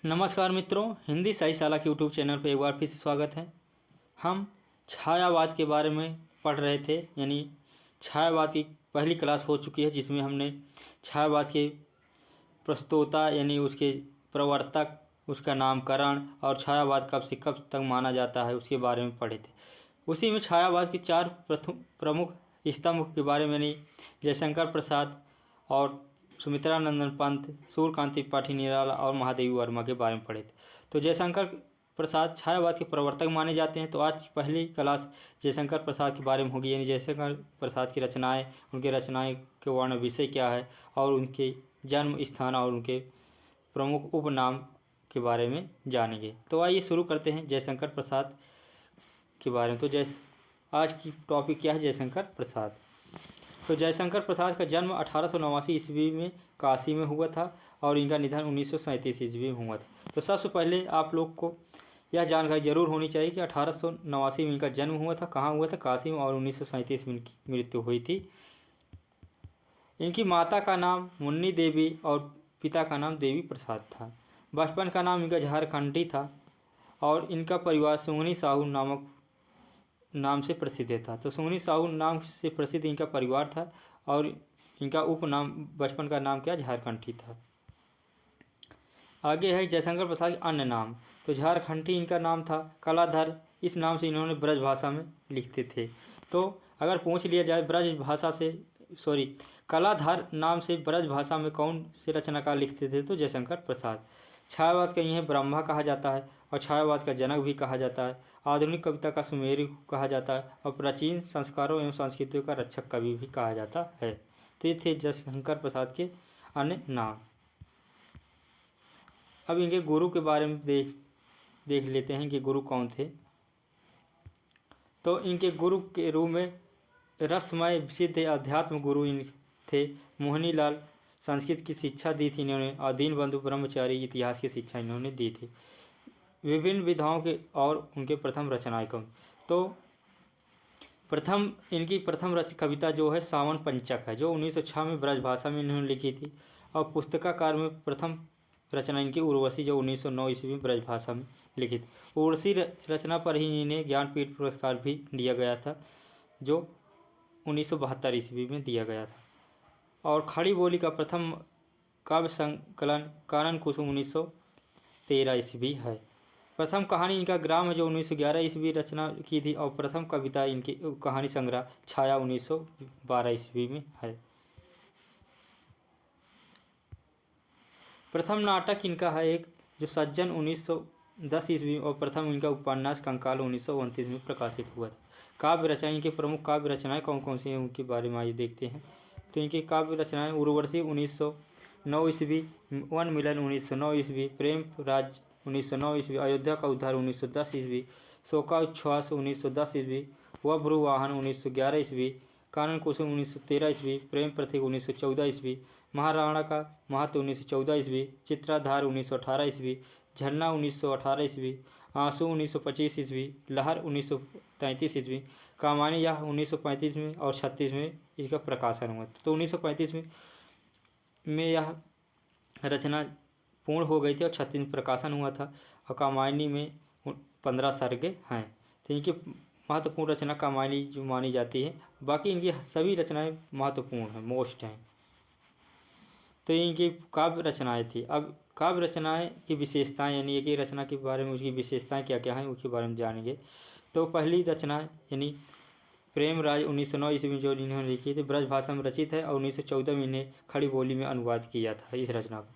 नमस्कार मित्रों, हिंदी साहित्यशाला के यूट्यूब चैनल पर एक बार फिर से स्वागत है। हम छायावाद के बारे में पढ़ रहे थे, यानी छायावाद की पहली क्लास हो चुकी है जिसमें हमने छायावाद के प्रस्तोता यानी उसके प्रवर्तक, उसका नामकरण और छायावाद कब से कब तक माना जाता है उसके बारे में पढ़े थे। उसी में छायावाद के चार प्रमुख स्तंभ के बारे में यानी जयशंकर प्रसाद और सुमित्रा नंदन पंत, सूर्यकांत त्रिपाठी निराला और महादेवी वर्मा के बारे में पढ़े थे। तो जयशंकर प्रसाद छायावाद के प्रवर्तक माने जाते हैं। तो आज पहली क्लास जयशंकर प्रसाद के बारे में होगी, यानी जयशंकर प्रसाद की रचनाएं, उनके रचनाएं के वर्ण विषय क्या है और उनके जन्म स्थान और उनके प्रमुख उपनाम के बारे में जानेंगे। तो आइए शुरू करते हैं जयशंकर प्रसाद के बारे में। तो आज की टॉपिक क्या है? जयशंकर प्रसाद। तो जयशंकर प्रसाद का जन्म 1889 ईस्वी में काशी में हुआ था और इनका निधन 1937 ईस्वी में हुआ था। तो सबसे पहले आप लोग को यह जानकारी जरूर होनी चाहिए कि 1889 में इनका जन्म हुआ था। कहाँ हुआ था? काशी में। और 1937 में इनकी मृत्यु हुई थी। इनकी माता का नाम मुन्नी देवी और पिता का नाम देवी प्रसाद था। बचपन का नाम इनका झारखंडी था और इनका परिवार सुंगनी साहू नाम से प्रसिद्ध था। तो सुंगनी साहू नाम से प्रसिद्ध इनका परिवार था और इनका उपनाम बचपन का नाम क्या? झारखंडी था। आगे है जयशंकर प्रसाद के अन्य नाम। तो झारखंडी इनका नाम था। कलाधर इस नाम से इन्होंने ब्रज भाषा में लिखते थे। तो अगर पूछ लिया जाए कलाधर नाम से ब्रज भाषा में कौन से रचनाकार लिखते थे? तो जयशंकर प्रसाद। छायावाद का इन्हें ब्रह्मा कहा जाता है और छायावाद का जनक भी कहा जाता है। आधुनिक कविता का सुमेरु कहा जाता है और प्राचीन संस्कारों एवं संस्कृतियों का रक्षक कवि भी कहा जाता है। तो ये थे जयशंकर प्रसाद के अन्य नाम। अब इनके गुरु के बारे में देख लेते हैं कि गुरु कौन थे। तो इनके गुरु के रूप में रसमय सिद्ध अध्यात्म गुरु थे। मोहनी लाल संस्कृत की शिक्षा दी थी इन्होंने और दीनबंधु ब्रह्मचारी इतिहास की शिक्षा इन्होंने दी थी। विभिन्न विधाओं के और उनके प्रथम रचनाएं कौन? तो इनकी प्रथम कविता जो है सावन पंचक है, जो 1906 में ब्रज भाषा में इन्होंने लिखी थी। और पुस्तकाकार में प्रथम रचना इनकी उर्वशी, जो 1909 ईस्वी में ब्रज भाषा में लिखी थी। उर्वशी रचना पर ही इन्हें ज्ञानपीठ पुरस्कार भी दिया गया था, जो 1972 ईस्वी में दिया गया था। और खड़ी बोली का प्रथम काव्य संकलन कानन कुसुम 1913 ईस्वी है। प्रथम कहानी इनका ग्राम है, जो 1911 ईस्वी रचना की थी। और प्रथम कविता इनकी कहानी संग्रह छाया 1912 ईस्वी में है। प्रथम नाटक इनका है एक, जो सज्जन 1910 ईस्वी और प्रथम इनका उपन्यास कंकाल 1929 में प्रकाशित हुआ था। काव्य रचना, इनके प्रमुख काव्य रचनाएं कौन कौन सी हैं उनके बारे में आइए देखते हैं। तो इनकी काव्य रचनाएं उर्वशी 1909 ईस्वी, वन मिलन 1909 ईस्वी, प्रेम राज 1909 ईस्वी, अयोध्या का उद्धार 1910 ईस्वी, शोकोच्छ्वास 1910 ईस्वी, वभ्रुवाहन 1911 ईस्वी, कानन कुसुम 1913 ईस्वी, प्रेम प्रतीक 1914 ईस्वी, महाराणा का महत्व 1914 ईस्वी, चित्राधार 1918 ईस्वी, झरना 1918 ईस्वी, आंसू 1925 ईस्वी, लहर 1933 ईस्वी, कामायनी यह 1935 में और 36 में इसका प्रकाशन हुआ। तो 1935 में यह रचना पूर्ण हो गई थी और 36 में प्रकाशन हुआ था। और कामायनी में 15 सर्गे हैं। तो इनकी महत्वपूर्ण रचना कामायनी जो मानी जाती है, बाकी इनकी सभी रचनाएं महत्वपूर्ण हैं, मोस्ट हैं। तो इनकी काव्य रचनाएं थी। अब काव्य रचनाएं की विशेषताएं, यानी एक ही रचना के बारे में उसकी विशेषताएं क्या क्या हैं उसके बारे में जानेंगे। तो पहली रचना यानी प्रेम राज 1909 ईस्वी में जो इन्होंने लिखी थी, ब्रज भाषा में रचित है और 1914 में इन्हें खड़ी बोली में अनुवाद किया था इस रचना को।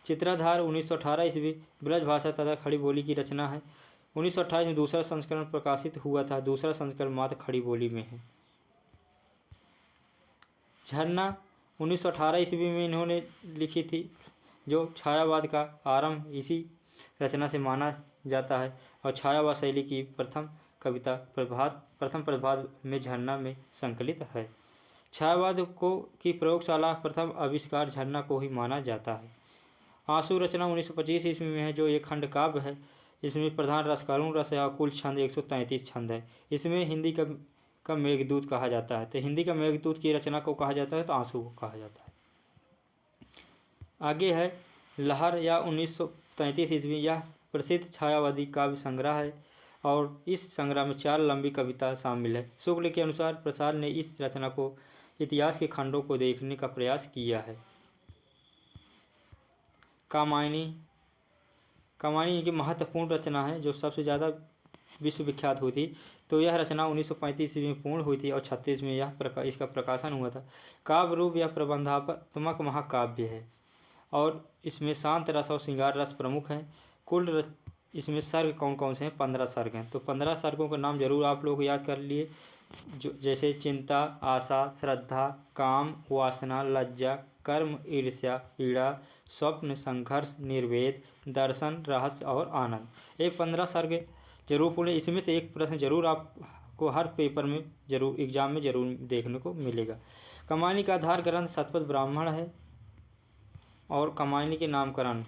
चित्राधार 1918 ईस्वी ब्रज भाषा तथा खड़ी बोली की रचना है। 1928 में दूसरा संस्करण प्रकाशित हुआ था। दूसरा संस्करण मात्र खड़ी बोली में है। झरना 1918 ईस्वी में इन्होंने लिखी थी, जो छायावाद का आरंभ इसी रचना से माना जाता है। और छायावाद शैली की प्रथम कविता प्रथम प्रभात में झरना में संकलित है। छायावाद की प्रयोगशाला प्रथम आविष्कार झरना को ही माना जाता है। आंसू रचना 1925 ईस्वी में है, जो एक खंड काव्य है। इसमें प्रधान रस करुण रस है और कुल छंद 133 छंद है। इसमें हिंदी का मेघदूत कहा जाता है। तो हिंदी का मेघदूत की रचना को कहा जाता है, तो आंसू को कहा जाता है। आगे है लहर या 1933 ईस्वी। यह प्रसिद्ध छायावादी काव्य संग्रह है और इस संग्रह में 4 लंबी कविता शामिल है। शुक्ल के अनुसार प्रसाद ने इस रचना को इतिहास के खंडों को देखने का प्रयास किया है। कामायनी इनकी महत्वपूर्ण रचना है जो सबसे ज़्यादा विश्वविख्यात हुई थी। तो यह रचना 1935 ईस्वी में पूर्ण हुई थी और 36 में इसका प्रकाशन हुआ था। काव्य रूप यह प्रबंधात्मक महाकाव्य है और इसमें शांत रस और श्रृंगार रस प्रमुख हैं। इसमें सर्ग कौन कौन से हैं? 15 सर्ग हैं। तो 15 सर्गों का नाम जरूर आप लोग याद कर लिए, जो जैसे चिंता, आशा, श्रद्धा, काम, वासना, लज्जा, कर्म, ईर्ष्या, पीड़ा, स्वप्न, संघर्ष, निर्वेद, दर्शन, रहस्य और आनंद। ये 15 सर्ग जरूर पढ़ें। इसमें से एक प्रश्न जरूर आपको हर पेपर में जरूर एग्जाम में जरूर देखने को मिलेगा। कामायनी का आधार ग्रंथ शतपथ ब्राह्मण है और कामायनी के नामकरण,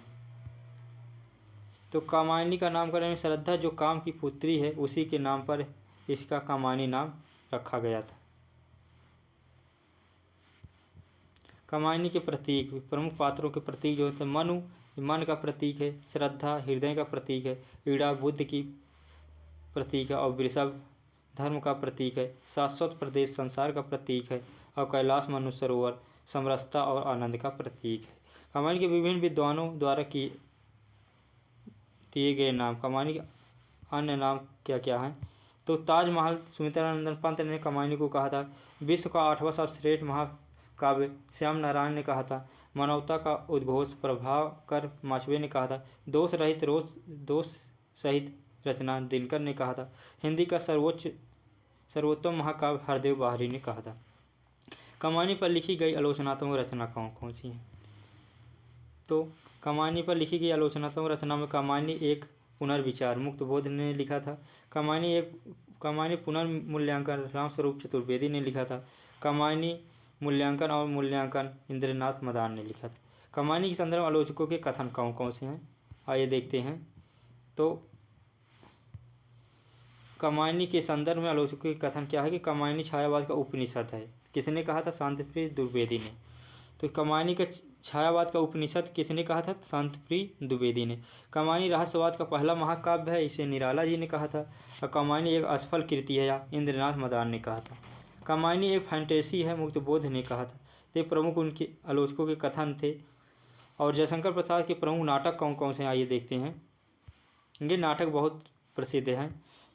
तो कामायनी का नामकरण श्रद्धा जो काम की पुत्री है उसी के नाम पर इसका कामायनी नाम रखा गया था। कामायनी के प्रतीक, प्रमुख पात्रों के प्रतीक जो होते हैं, मनु मन का प्रतीक है, श्रद्धा हृदय का प्रतीक है, ईड़ा बुद्ध की प्रतीक है और वृषभ धर्म का प्रतीक है, शाश्वत प्रदेश संसार का प्रतीक है और कैलाश मनु सरोवर समरसता और आनंद का प्रतीक है। कामायनी के विभिन्न विद्वानों द्वारा दिए गए नाम। कामायनी के अन्य नाम क्या क्या हैं? तो ताजमहल सुमित्रानंदन पंत ने कामायनी को कहा था। विश्व का 8वां सर्वश्रेष्ठ महाकाव्य श्याम नारायण ने कहा था। मानवता का उद्घोष प्रभाकर माचवे ने कहा था। दोष सहित रचना दिनकर ने कहा था। हिंदी का सर्वोत्तम महाकाव्य हरदेव बाहरी ने कहा था। कामायनी पर लिखी गई आलोचनात्मक रचना कौन कौन सी हैं? तो कामायनी पर लिखी गई आलोचनात्मक रचना में कामायनी एक पुनर्विचार मुक्तबोध ने लिखा था। कामायनी पुनर्मूल्यांकन रामस्वरूप चतुर्वेदी ने लिखा था। कामायनी मूल्यांकन और मूल्यांकन इंद्रनाथ मदान ने लिखा था। कामायनी के संदर्भ आलोचकों के कथन कौन कौन से हैं? आइए देखते हैं। तो कामायनी के संदर्भ में आलोचकों के कथन क्या है कि कामायनी छायावाद का उपनिषद है। किसने कहा था? शांतिप्रिय द्विवेदी ने। तो कामायनी का छायावाद का उपनिषद किसने कहा था? शांतिप्रिय द्विवेदी ने। कामायनी रहस्यवाद का पहला महाकाव्य है, इसे निराला जी ने कहा था। और कामायनी एक असफल कृति है, या इंद्रनाथ मदान ने कहा था। कामायनी एक फैंटेसी है, मुक्तबोध ने कहा था। तो प्रमुख उनके आलोचकों के कथन थे। और जयशंकर प्रसाद के प्रमुख नाटक कौन कौन से हैं? आइए देखते हैं। इनके नाटक बहुत प्रसिद्ध हैं।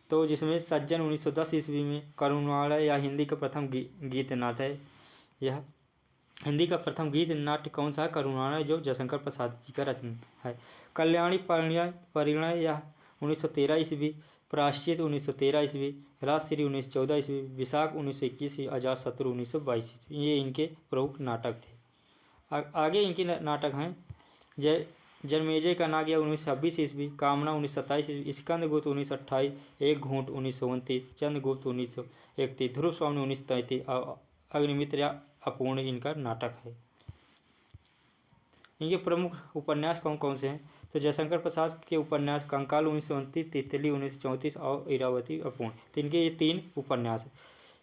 तो जिसमें सज्जन 1910 ईस्वी में, करुणालय या हिंदी का प्रथम गीत नाट्य है। यह हिंदी का प्रथम गीत नाट्य कौन सा है? करुणालय, जो जयशंकर प्रसाद जी का रचना है। कल्याणी परिणय या 1913 ईस्वी, प्रायश्चित 1913 ईस्वी, राजश्री 1914 ईस्वी, विशाख 1921, अजातशत्रु 1922 ईस्वी। ये इनके प्रमुख नाटक थे। आगे इनके नाटक हैं जन्मेजय का नाग या 1926 ईस्वी, कामना 1927 ईस्वी, स्कंदगुप्त 1928, एक घूंट 1929, चंद्रगुप्त 1931, ध्रुव स्वामी 1933 और अग्निमित्र या अपूर्ण इनका नाटक है। इनके प्रमुख उपन्यास कौन कौन से हैं? तो जयशंकर प्रसाद के उपन्यास कंकाल 1929, तितली 1934 और इरावती अपूर्ण। तो इनके ये 3 उपन्यास हैं।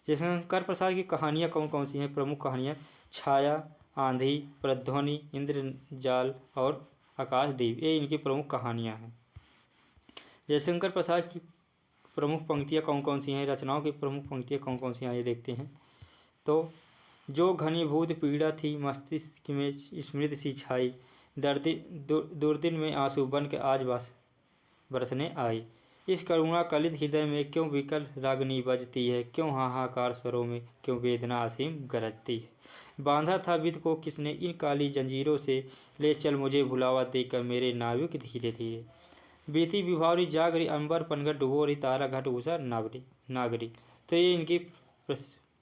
जयशंकर प्रसाद की कहानियाँ कौन कौन सी हैं? प्रमुख कहानियाँ छाया, आंधी, प्रतिध्वनि, इंद्रजाल और आकाशदीप, ये इनकी प्रमुख कहानियाँ हैं। जयशंकर प्रसाद की प्रमुख पंक्तियाँ कौन कौन सी हैं? रचनाओं की प्रमुख पंक्तियाँ कौन कौन सी हैं? ये देखते हैं। तो जो घनीभूत पीड़ा थी मस्तिष्क में स्मृति सी छाई, दुर्दिन में आंसू बन के आज बरसने आई। इस करुणा कलित हृदय में क्यों विकल रागनी बजती है, क्यों हाहाकार स्वरों में क्यों वेदना असीम गरजती है। बांधा था विध को किसने इन काली जंजीरों से, ले चल मुझे भुलावा देकर मेरे नाविक धीरे धीरे। बीती विभावरी जाग रही अंबर पनघट डुबो रही, तारा घट उषा नागरी। तो ये इनकी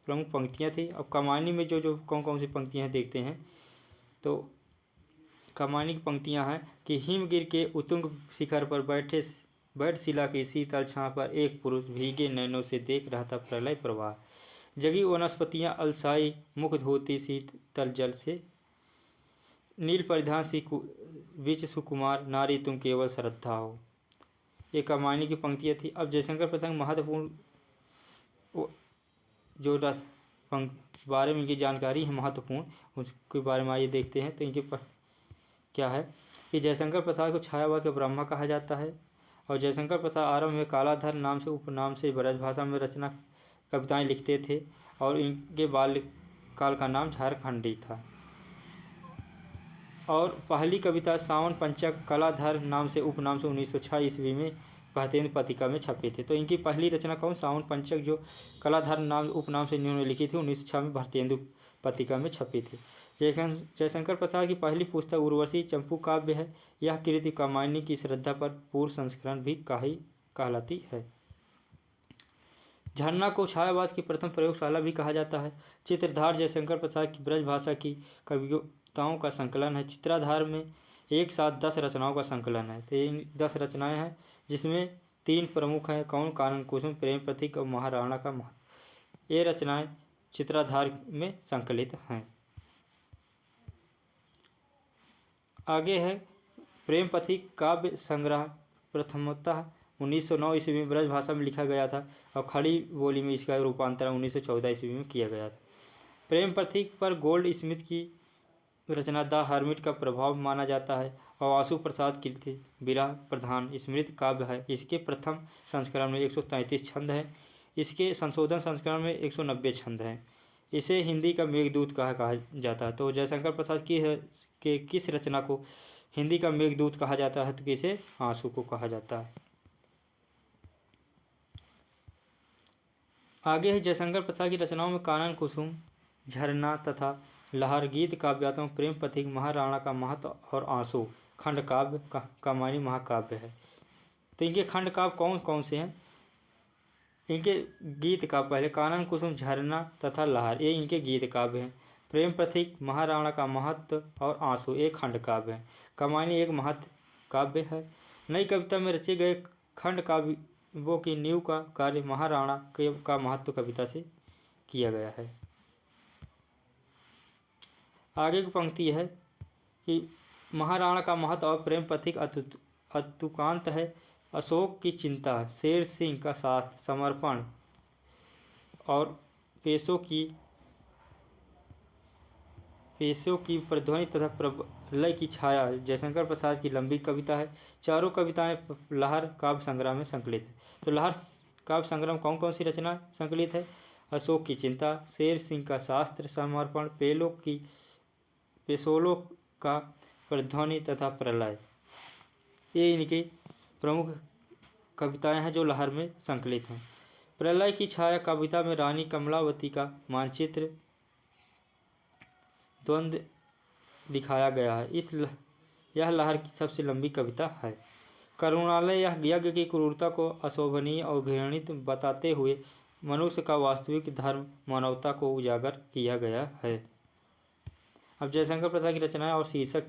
प्रमुख पंक्तियाँ थी। अब कामायनी में जो कौन कौन सी पंक्तियाँ हैं देखते हैं। तो कामायनी की पंक्तियाँ हैं कि हिमगिर के उतुंग शिखर पर बैठ शिला की शीतल छां पर एक पुरुष भीगे नैनों से देख रहा था प्रलय प्रवाह। जगी वनस्पतियाँ अलसाई मुख धोती शीतल जल से, नील परिधान सी विच सुकुमार, नारी तुम केवल श्रद्धा हो। ये कामायनी की पंक्तियाँ थी। अब जयशंकर प्रसाद महत्वपूर्ण जो बारे में इनकी जानकारी है महत्वपूर्ण, उसके बारे में आइए देखते हैं। तो इनके क्या है कि जयशंकर प्रसाद को छायावाद का ब्रह्मा कहा जाता है। और जयशंकर प्रसाद आरंभ में कालाधर नाम से उपनाम से ब्रजभाषा में रचना कविताएं लिखते थे और इनके बाल्यकाल का नाम झारखंडी था। और पहली कविता सावन पंचक कलाधर नाम से उपनाम से 1906 ईस्वी में भारतेंद्र पत्रिका में छपे थे। तो इनकी पहली रचना कौन? सावन पंचक, जो कलाधर नाम उपनाम से इन्होंने लिखी थी, 1906 में भारतेंदु पत्रिका में छपी थी। जयशंकर प्रसाद की पहली पुस्तक उर्वशी चंपू काव्य है। यह कृति कामायनी की श्रद्धा पर पूर्व संस्करण भी कहलाती है। झरना को छायावाद की प्रथम प्रयोगशाला भी कहा जाता है। चित्रधार जयशंकर प्रसाद की ब्रजभाषा की कविताओं का संकलन है। चित्रधार में एक साथ 10 रचनाओं का संकलन है। तो इन 10 रचनाएं हैं, जिसमें 3 प्रमुख हैं। कौन? कानन कुसुम, प्रेम प्रतीक और महाराणा का महत्व। ये रचनाएं चित्रधार में संकलित हैं। आगे है प्रेम प्रतीक काव्य संग्रह। प्रथमतः 1909 ईस्वी में ब्रजभाषा में लिखा गया था और खड़ी बोली में इसका रूपांतरण 1914 ईस्वी में किया गया था। प्रेम प्रतीक पर गोल्ड स्मिथ की रचना द हर्मिट का प्रभाव माना जाता है और आशु प्रसाद कीर्ति विरह प्रधान स्मृति काव्य है। इसके प्रथम संस्करण में 133 छंद हैं। इसके संशोधन संस्करण में 190 छंद हैं। इसे हिंदी का मेघदूत कहा जाता है। तो जयशंकर प्रसाद की किस रचना को हिंदी का मेघदूत कहा जाता है? तो किसे? आंसू को कहा जाता है। आगे है जयशंकर प्रसाद की रचनाओं में कानन कुसुम, झरना तथा लहर, गीत काव्यात्मक, प्रेम प्रतीक, महाराणा का महत्व और आंसू खंड काव्य कामायनी महाकाव्य है। तो इनके खंड काव्य कौन कौन से हैं? इनके गीत काव्य पहले कानन कुसुम, झरना तथा लहर, ये इनके गीत काव्य हैं। प्रेम प्रतीक, महाराणा का महत्व और आंसू एक खंड काव्य है। कामायनी एक महत्व काव्य है। नई कविता में रचे गए खंड काव्यों की नींव का कार्य महाराणा का महत्व कविता से किया गया है। आगे की पंक्ति है कि महाराणा का महत्व और प्रेम प्रतीक अतुकांत है। अशोक की चिंता, शेर सिंह का साथ, समर्पण और पेशों की प्रतिध्वनि तथा प्रलय की छाया जयशंकर प्रसाद की लंबी कविता है। चारों कविताएं लहर काव्य संग्रह में संकलित है। तो लहर काव्य संग्रह में कौन कौन सी रचना संकलित है? अशोक की चिंता, शेर सिंह का शास्त्र, समर्पण, पेशोलों का प्रतिध्वनि तथा प्रलय, ये इनकी प्रमुख कविताएं हैं जो लहर में संकलित हैं। प्रलय की छाया कविता में रानी कमलावती का मानचित्र द्वंद्व दिखाया गया है। यह लहर की सबसे लंबी कविता है। करुणालय यह यज्ञ की क्रूरता को अशोभनीय और घृणित बताते हुए मनुष्य का वास्तविक धर्म मानवता को उजागर किया गया है। अब जयशंकर प्रसाद की रचनाएं और शीर्षक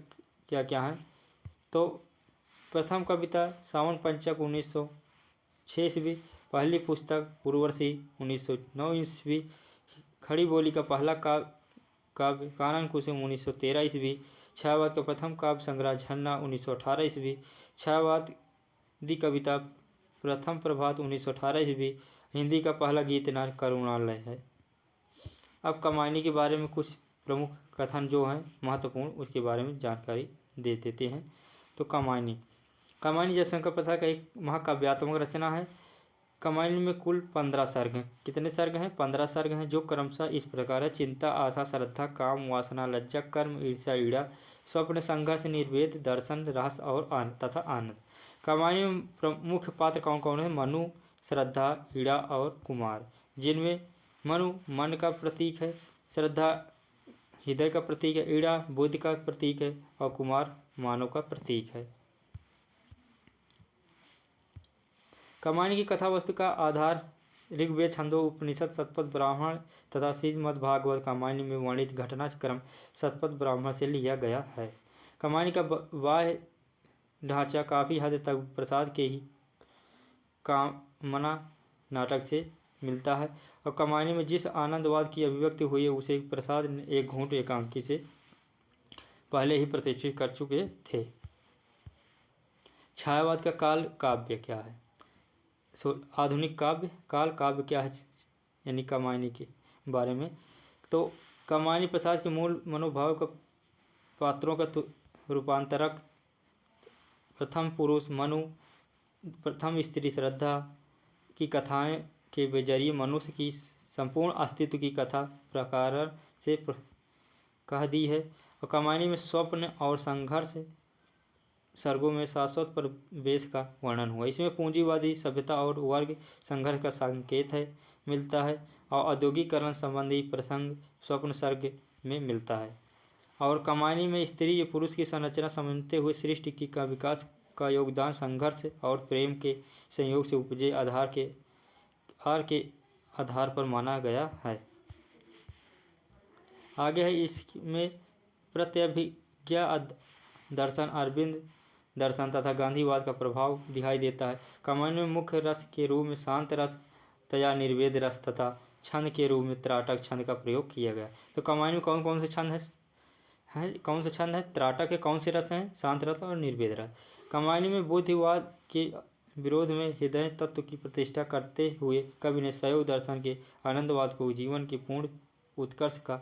क्या क्या हैं? तो प्रथम कविता सावन पंचक 1906 ईस्वी, पहली पुस्तक उर्वशी 1909 ईस्वी, खड़ी बोली का पहला काव्य कानन कुसुम 1913 ईस्वी, छायावाद का प्रथम काव्य संग्रह झरना 1918 ईस्वी, छायावादी कविता प्रथम प्रभात 1918 ईस्वी, हिंदी का पहला गीत नाट्य करुणालय है। अब कामायनी के बारे में कुछ प्रमुख कथन जो हैं महत्वपूर्ण, उसके बारे में जानकारी दे देते हैं। तो कामायनी जयशंकर प्रसाद का एक महाकाव्यात्मक रचना है। कामायनी में कुल 15 सर्ग हैं। कितने सर्ग हैं? 15 सर्ग हैं, जो क्रमशः इस प्रकार है: चिंता, आशा, श्रद्धा, काम, वासना, लज्जा, कर्म, ईर्ष्या, ईड़ा, स्वप्न, संघर्ष, निर्वेद, दर्शन, रहस्य और तथा आनंद। कामायनी में प्रमुख पात्र कौन कौन है? मनु, श्रद्धा, ईड़ा और कुमार, जिनमें मनु मन का प्रतीक है, श्रद्धा हृदय का प्रतीक है, ईड़ा बुद्धि का प्रतीक है और कुमार मानव का प्रतीक है। कामायनी की कथा वस्तु का आधार ऋग्वेद, छंदों, उपनिषद, शतपथ ब्राह्मण तथा श्रीमद् भागवत। कामायनी में वर्णित घटनाक्रम शतपथ ब्राह्मण से लिया गया है। कामायनी का बाह्य ढांचा काफ़ी हद तक प्रसाद के ही कामना नाटक से मिलता है और कामायनी में जिस आनंदवाद की अभिव्यक्ति हुई है उसे प्रसाद ने एक घूंट एकांकी से पहले ही प्रतिष्ठित कर चुके थे। छायावाद का काल काव्य क्या है? आधुनिक काल काव्य क्या है, यानी कामायनी के बारे में। तो कामायनी प्रसाद के मूल मनोभाव का पात्रों का रूपांतरक प्रथम पुरुष मनु, प्रथम स्त्री श्रद्धा की कथाएं के जरिए मनुष्य की संपूर्ण अस्तित्व की कथा प्रकार से कह दी है। और कामायनी में स्वप्न और संघर्ष सर्गों में शाश्वत प्रवेश का वर्णन हुआ। इसमें पूंजीवादी सभ्यता और वर्ग संघर्ष का संकेत है मिलता है और औद्योगिकरण संबंधी प्रसंग स्वप्न सर्ग में मिलता है। और कामायनी में स्त्री या पुरुष की संरचना समझते हुए सृष्टि की का विकास का योगदान संघर्ष और प्रेम के संयोग से उपजे आधार पर माना गया है। आगे है इसमें प्रत्यभिज्ञा दर्शन, अरविंद दर्शन तथा गांधीवाद का प्रभाव दिखाई देता है। कामायनी में मुख्य रस के रूप में शांत रस तथा निर्वेद रस तथा छंद के रूप में त्राटक छंद का प्रयोग किया गया। तो कामायनी में कौन कौन से छंद हैं? कौन से छंद है? त्राटक के कौन से रस हैं? शांत रस और निर्वेद रस। कामायनी में बुद्धिवाद के विरोध में हृदय तत्व की प्रतिष्ठा करते हुए कवि ने शैव दर्शन के आनंदवाद को जीवन के पूर्ण उत्कर्ष का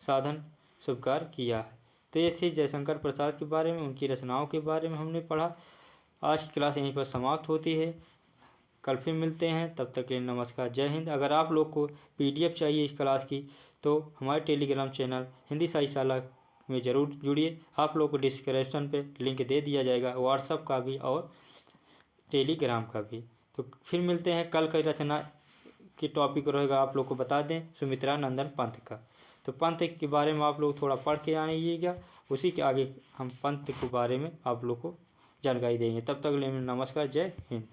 साधन स्वीकार किया है। तो ये थे जयशंकर प्रसाद के बारे में, उनकी रचनाओं के बारे में हमने पढ़ा। आज की क्लास यहीं पर समाप्त होती है। कल फिर मिलते हैं, तब तक के लिए नमस्कार, जय हिंद। अगर आप लोग को PDF चाहिए इस क्लास की तो हमारे टेलीग्राम चैनल हिंदी साहित्यशाला में ज़रूर जुड़िए। आप लोग को डिस्क्रिप्शन पे लिंक दे दिया जाएगा, व्हाट्सएप का भी और टेलीग्राम का भी। तो फिर मिलते हैं। कल का रचना की टॉपिक रहेगा, आप लोग को बता दें, सुमित्रा नंदन पंत का। तो पंत के बारे में आप लोग थोड़ा पढ़ के आइएगा, उसी के आगे हम पंत के बारे में आप लोग को जानकारी देंगे। तब तक के लिए नमस्कार, जय हिंद।